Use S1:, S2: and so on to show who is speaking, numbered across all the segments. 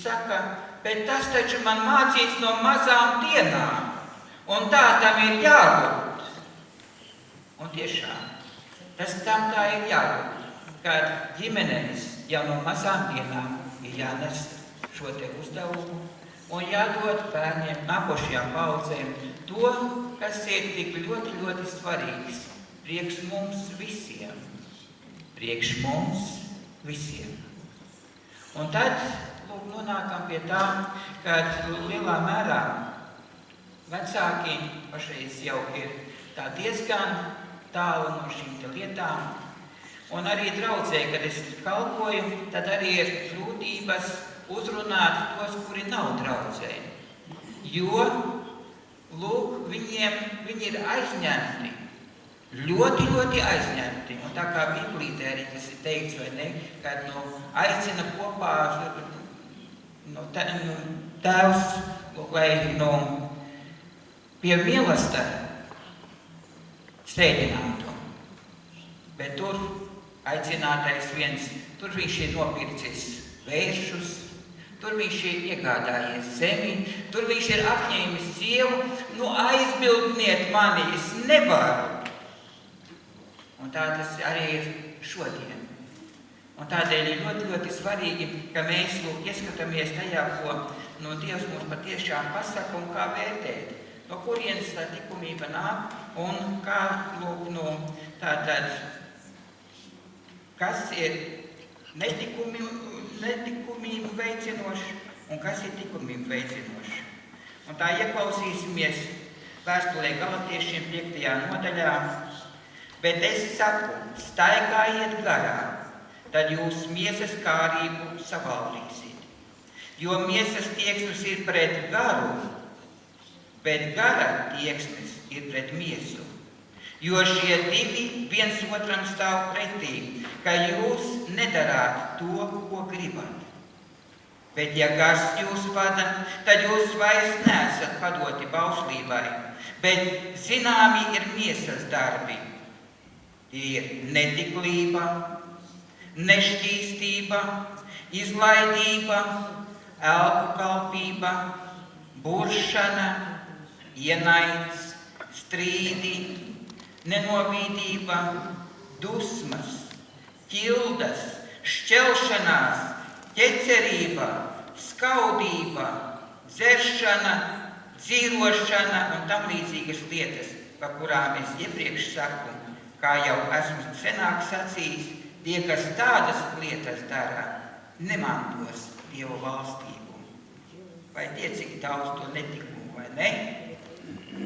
S1: Saka, bet tas taču man mācīts no mazām dienām, un tā tam ir jābūt. Un tiešām, tas tam tā ir jābūt, kad ģimenēs jau no mazām dienām ir jānes šo te uzdevumu un jādod bērniem, nākošajām paudzēm to, kas ir tik ļoti, ļoti svarīgs priekš mums visiem. Priekš mums visiem. Un tad nonākam pie tā, ka lielā mērā vecāki pašreiz jau ir tā diezgan tālu no šīm lietām. Un arī draudzē, kad es kalpoju, tad arī ir grūtības uzrunāt tos, kuri nav draudzē. Jo, lūk, viņi ir aizņemti. Ļoti, ļoti aizņemti. Un tā kā Biblītē arī tas ir teikts, vai ne, kad aicina kopā tēvs, lai pie mīlestības sēdinātu. Bet tur aicinātais viens, tur viņš ir nopircis vēršus, tur viņš ir iegādājies zemi, tur viņš ir apņēmis sievu, aizbildniet mani, es nevaru. Un tā tas arī ir šodien. Un tādēļ ir ļoti, ļoti svarīgi, ka mēs ieskatāmies tajā, ko Dievs mums patiešām pasaka un kā vērtēt. No kurienes tā likumība nāk un kā, tātad, kas ir nelikumību veicinoši un kas ir likumību veicinoši. Un tā ieklausīsimies vēstulē Galatiešiem 5. nodaļā. Bet es saku, staigājiet garā, tad jūs miesas kārību savaldīsiet. Jo miesas tieksmes ir pret garu, bet gara tieksmes ir pret miesu. Jo šie divi viens otram stāv pretī, ka jūs nedarāt to, ko gribat. Bet ja gars jūs vada, tad jūs vairs neesat padoti bauslībai, bet zināmi ir miesas darbi. Ir netiklība, nešķīstība, izlaidība, elku kalpība, buršana, ienaids, strīdi, nenovīdība, dusmas, ķildas, šķelšanās, ķecerība, skaudība, dzeršana, dzīrošana un tam līdzīgas lietas, par kurām es iepriekš saku. Kā jau esmu senāk sacījis, tie, kas tādas lietas dara, nemantos Dieva valstību. Vai tie, cik daudz to netikumu, vai ne?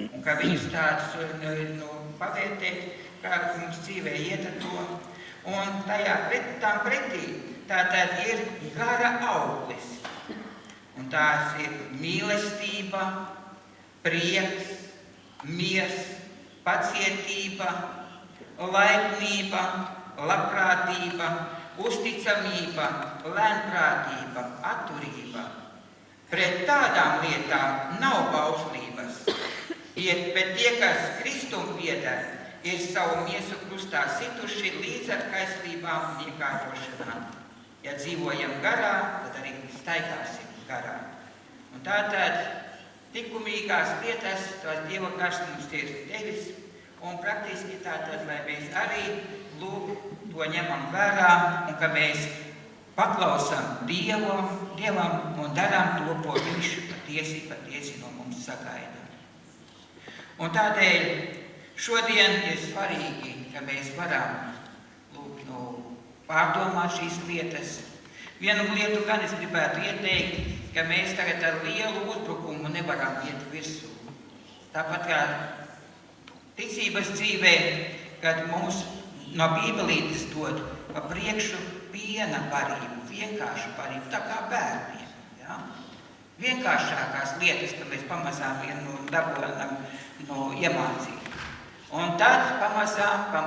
S1: Un ka viņus tādus pavērtēt, kā mums dzīvē iet ar to. Un tam pretī tātad ir gara auglis. Un tās ir mīlestība, prieks, miers, pacietība, laipnība, labprātība, uzticamība, lēnprātība, atturība. Pret tādām lietām nav bauslības, bet tie, kas Kristum pieder, ir savu miesu krustā situši līdz ar kaislībām un iekārtošanām. Ja dzīvojam garā, tad arī staigāsim garā. Un tātad likumīgās lietas, tās Dieva gars mums ir devis, un praktiski tātad, lai mēs arī to ņemam vērā un ka mēs paklausām Dievam un darām to, ko Viņš patiesi no mums sagaida. Un tādēļ šodien ir svarīgi, ka mēs varam pārdomāt šīs lietas. Vienu lietu gan es gribētu ieteikt, ka mēs tagad ar lielu uzbrukumu nevaram iet virsū. Tāpat kā ticības dzīvē, kad mums no Bībelītes dod pa priekšu piena barību, vienkāršu barību, tā kā bērniem. Ja? Vienkāršākās lietas, ka mēs pamazām dabūjam iemācīt. Un tad pamazām, ka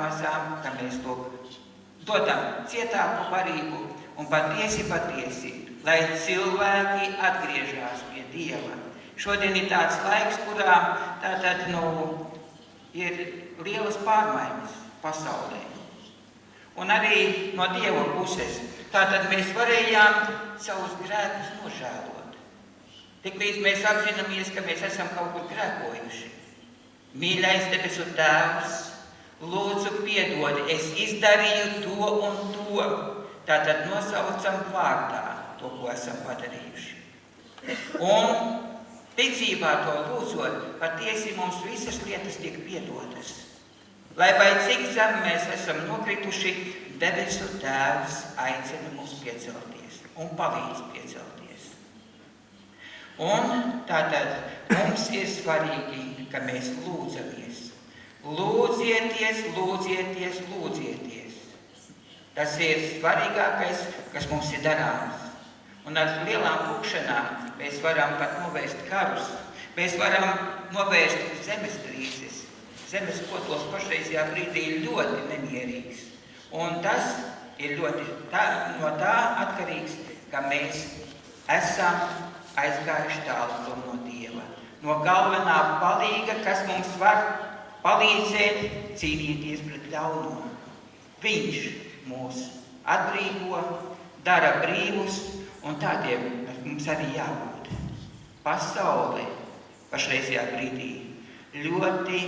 S1: mēs dodam cietāku barību un patiesi, lai cilvēki atgriežās pie Dieva. Šodien ir tāds laiks, kurā tātad ir lielas pārmaiņas pasaulē. un arī no Dieva puses. Tātad mēs varējām savus grēkus nožēlot. Tiklīdz mēs apzināmies, ka mēs esam kaut kur grēkojuši. Mīļais debesu Tēvs, lūdzu piedod, es izdarīju to un to. Tātad nosaucam vārdā to, ko esam padarījuši. Un ticībā to lūdzot, patiesi mums visas lietas tiek piedotas. Lai vai cik zem mēs esam nokrituši, debesu Tēvs aicina mūs piecelties un palīdz piecelties. Un tātad mums ir svarīgi, ka mēs lūdzamies. Lūdzieties, lūdzieties, lūdzieties. Tas ir svarīgākais, kas mums ir darāms. Un ar lielām lūkšanām mēs varam pat novērst karus. Mēs varam novērst zemestrīces. Zemes kodols pašreizajā brīdī ir ļoti nemierīgs. Un tas ir ļoti no tā atkarīgs, ka mēs esam aizgājuši tālu prom no Dieva. No galvenā palīga, kas mums var palīdzēt cīnīties pret ļauno. Viņš mūs atbrīvo, dara brīvus, un tādiem mums arī jābūt. Pasaule pašreizajā brīdī ļoti,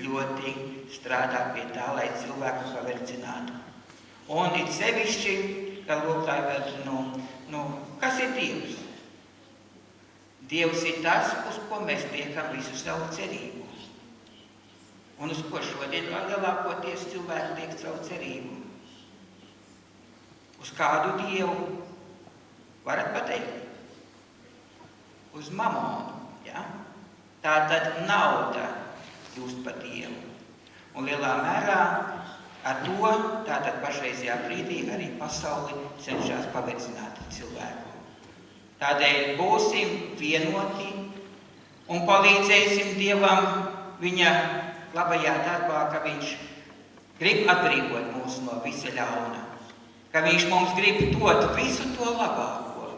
S1: ļoti strādā pie tā, lai cilvēku paverdzinātu. Un it sevišķi, ka lūgtāji vēl, kas ir Dievs? Dievs ir tas, uz ko mēs liekam visu savu cerību. Un uz ko šodien lielākoties cilvēki liek savu cerību? Uz kādu Dievu? Varat pateikt? Uz mamonu, ja? Tātad nauda kļūst par Dievu. Un lielā mērā ar to tātad pašreizajā brīdī arī pasauli cenšas pavedzināt cilvēku. Tādēļ būsim vienoti un palīdzēsim Dievam viņa labajā darbā, ka viņš grib atbrīvot mūs no visa ļauna, ka viņš mums grib dot visu to labāko.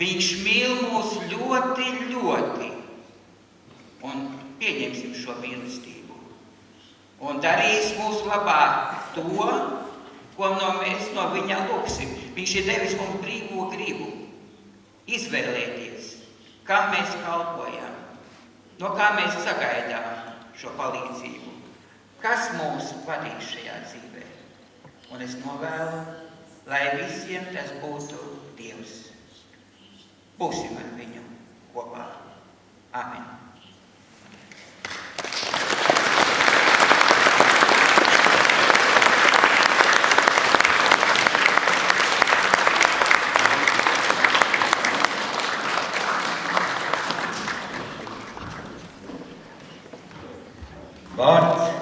S1: Viņš mīl mūs ļoti, ļoti. Un pieņemsim šo mīlestību. Un darīs mūsu labā to, ko mēs no viņa lūksim. Viņš ir devis mums brīvo gribu. Izvēlēties, kam mēs kalpojam, no kā mēs sagaidām šo palīdzību, kas mūs vadīs šajā dzīvē. Un es novēlu, lai visiem tas būtu Dievs. Būsim ar viņu kopā. Amen.
S2: Vārds